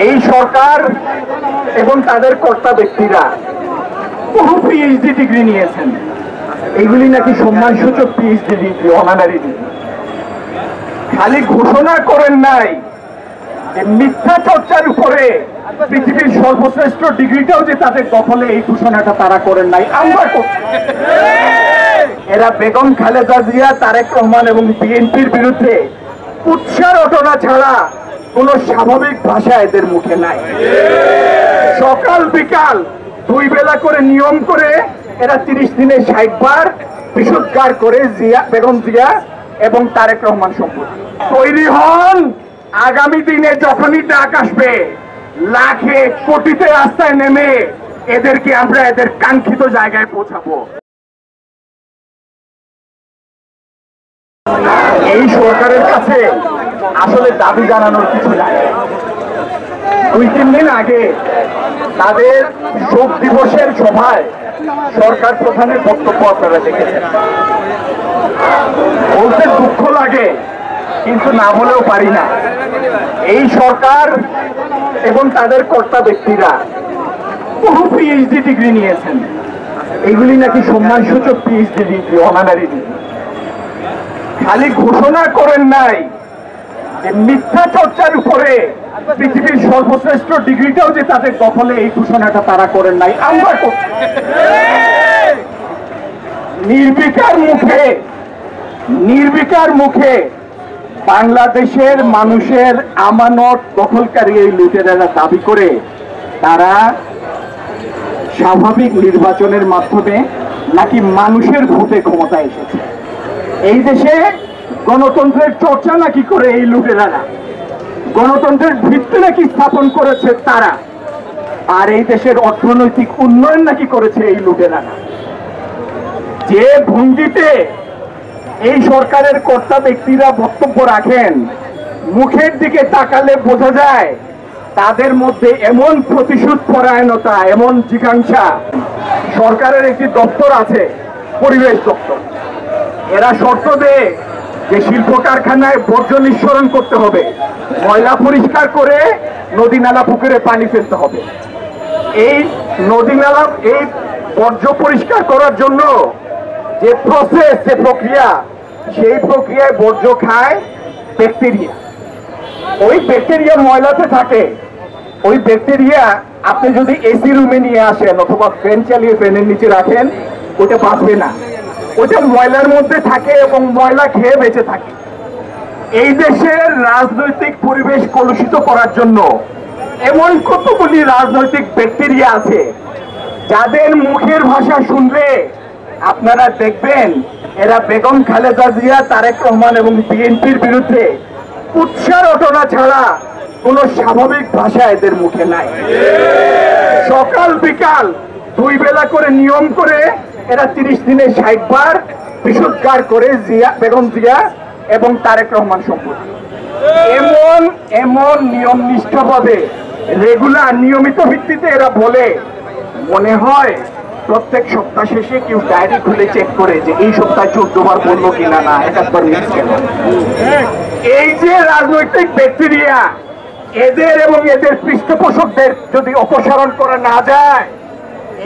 এই সরকার এবং তাদের কর্তা ব্যক্তিরা বহু পিএইচডি ডিগ্রি নিয়েছেন। এইগুলি নাকি সম্মানসূচক পিএইচডি ডিগ্রি, অনারারি ডিগ্রি। খালি ঘোষণা করেন নাই যে মিথ্যা চর্চার উপরে পৃথিবীর সর্বশ্রেষ্ঠ ডিগ্রিটাও যে তাদের দখলে, এই ঘোষণাটা তারা করেন নাই, আমরা করছি। এরা বেগম খালেদা জিয়া, তারেক রহমান এবং বিএনপির বিরুদ্ধে উৎসাহ রটনা ছাড়া কোন স্বাভাবিক ভাষা এদের মুখে নাই। সকাল বিকাল 2 বেলা করে নিয়ম করে এরা 30 দিনে 60 বার বিশুদ্ধার করে বেগম জিয়া এবং তারেক রহমান সম্পর্কে। তৈরি হন, আগামী দিনে যখনই ডাক আসবে লাখে কোটিতে রাস্তায় নেমে এদেরকে আমরা এদের কাঙ্ক্ষিত জায়গায় পৌঁছাবো। এই সরকারের কাছে আসলে দাবি জানানোর কিছু নাই। 2-3 দিন আগে তাদের শোক দিবসের সভায় সরকার প্রধানের বক্তব্য আপনারা দেখেছেন। বলতে দুঃখ লাগে, কিন্তু না বলেও পারি না। এই সরকার এবং তাদের কর্তা ব্যক্তিরা বহু পিএইচডি ডিগ্রি নিয়েছেন। এইগুলি নাকি সম্মানসূচক পিএইচডি ডিগ্রি, অনারারি ডিগ্রি। খালি ঘোষণা করেন নাই যে মিথ্যা চর্চার উপরে পৃথিবীর সর্বশ্রেষ্ঠ ডিগ্রিটাও যে তাদের দখলে, এই ঘোষণাটা তারা করেন নাই, আমরা করছি। নির্বিকার মুখে বাংলাদেশের মানুষের আমানত দখলকারী এই লুটেরারা দাবি করে তারা স্বাভাবিক নির্বাচনের মাধ্যমে নাকি মানুষের ভোটে ক্ষমতায় এসেছে। এই দেশে গণতন্ত্রের চর্চা নাকি করে এই লুটেরারা, গণতন্ত্রের ভিত্তি নাকি স্থাপন করেছে তারা, আর এই দেশের অর্থনৈতিক উন্নয়ন নাকি করেছে এই লুটেরারা। যে ভঙ্গিতে এই সরকারের কর্তা ব্যক্তিরা বক্তব্য রাখেন, মুখের দিকে তাকালে বোঝা যায় তাদের মধ্যে এমন প্রতিশোধ পরায়ণতা, এমন জিজ্ঞাসা। সরকারের একটি দপ্তর আছে, পরিবেশ দপ্তর। এরা শর্ত দেয় যে শিল্প কারখানায় বর্জ্য নিঃসরণ করতে হবে, ময়লা পরিষ্কার করে নদী নালা পুকুরে পানি ফেলতে হবে। এই নদী নালা, এই বর্জ্য পরিষ্কার করার জন্য যে প্রসেস, যে প্রক্রিয়া, সেই প্রক্রিয়ায় বর্জ্য খায় ব্যাকটেরিয়া। ওই ব্যাকটেরিয়া ময়লাতে থাকে। ওই ব্যাকটেরিয়া আপনি যদি এসি রুমে নিয়ে আসেন অথবা ফ্যান চালিয়ে ফ্যানের নিচে রাখেন, ওটা বাঁচবে না। ওটা ময়লার মধ্যে থাকে এবং ময়লা খেয়ে বেঁচে থাকে। এই দেশের রাজনৈতিক পরিবেশ কলুষিত করার জন্য এমন কতগুলি রাজনৈতিক ব্যাকটেরিয়া আছে যাদের মুখের ভাষা শুনলে আপনারা দেখবেন এরা বেগম খালেদা জিয়া, তারেক রহমান এবং বিএনপির বিরুদ্ধে উৎসাহ রটনা ছাড়া কোন স্বাভাবিক ভাষা এদের মুখে নাই। সকাল বিকাল 2 বেলা করে নিয়ম করে এরা 30 দিনে 60 বার বিশুদ্ধার করে বেগম জিয়া এবং তারেক রহমান সম্পর্কে। এমন নিয়ম নিষ্ঠভাবে রেগুলার নিয়মিত ভিত্তিতে এরা বলে, মনে হয় প্রত্যেক সপ্তাহ শেষে কেউ ডায়েরি খুলে চেক করে যে এই সপ্তাহে 14 বার বললো কিনা, না 71 মিস কেন। এই যে রাজনৈতিক ব্যাকটেরিয়া, এদের এবং এদের পৃষ্ঠপোষকদের যদি অপসারণ করা না যায়,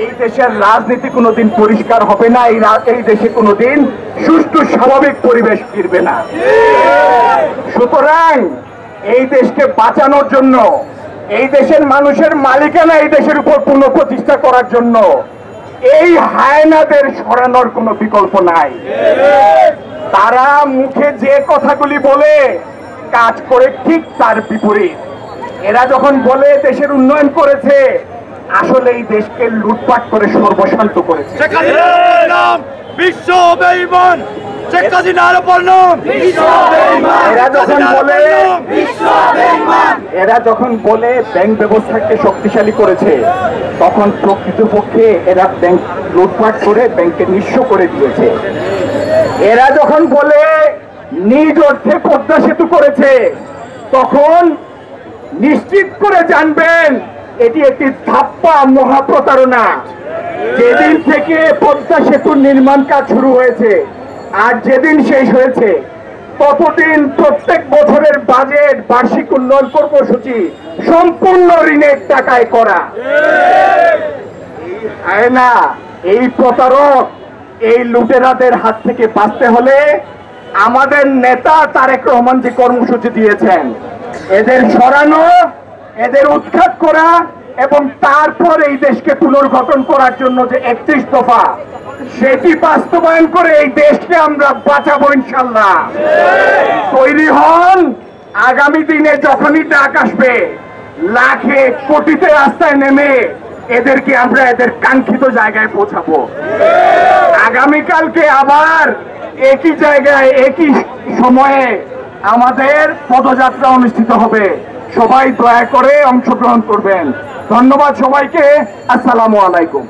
এই দেশের রাজনীতি কোনোদিন পরিষ্কার হবে না। এই দেশে কোনোদিন সুষ্ঠু স্বাভাবিক পরিবেশ ফিরবে না। সুতরাং এই দেশকে বাঁচানোর জন্য, এই দেশের মানুষের মালিকানা এই দেশের উপর পুনঃপ্রতিষ্ঠা করার জন্য এই হায়নাদের সরানোর কোনো বিকল্প নাই। তারা মুখে যে কথাগুলি বলে কাজ করে ঠিক তার বিপরীত। এরা যখন বলে দেশের উন্নয়ন করেছে, আসলে এই দেশকে লুটপাট করে সর্বশান্ত করেছে। এরা যখন বলে ব্যাংক ব্যবস্থাকে শক্তিশালী করেছে, তখন প্রকৃতপক্ষে এরা ব্যাংক লুটপাট করে ব্যাংককে নিঃস্ব করে দিয়েছে। এরা যখন বলে নিজ অর্থে পদ্মা সেতু করেছে, তখন নিশ্চিত করে জানবেন এটি একটি ধাপ্পা মহাপ্রতারণা। যেদিন থেকে পদ্মা সেতুর নির্মাণ কাজ শুরু হয়েছে আর যেদিন শেষ হয়েছে, ততদিন প্রত্যেক বছরের বাজেট বার্ষিক উন্নয়ন কর্মসূচি সম্পূর্ণ ঋণের টাকায় করা। না, এই প্রতারক, এই লুটেরাদের হাত থেকে বাঁচতে হলে আমাদের নেতা তারেক রহমান যে কর্মসূচি দিয়েছেন, এদের সরানো, এদের উৎখাত করা এবং তারপর এই দেশকে পুনর্গঠন করার জন্য যে 31 দফা, সেটি বাস্তবায়ন করে এই দেশকে আমরা বাঁচাবো ইনশাল্লাহ। তৈরি হন, আগামী দিনে যখনই ডাক আসবে লাখে কোটিতে রাস্তায় নেমে এদেরকে আমরা এদের কাঙ্ক্ষিত জায়গায় পৌঁছাবো। আগামীকালকে আবার একই জায়গায় একই সময়ে আমাদের পদযাত্রা অনুষ্ঠিত হবে। সবাই দয়া করে অংশগ্রহণ করবেন। ধন্যবাদ সবাইকে। আসসালামু আলাইকুম।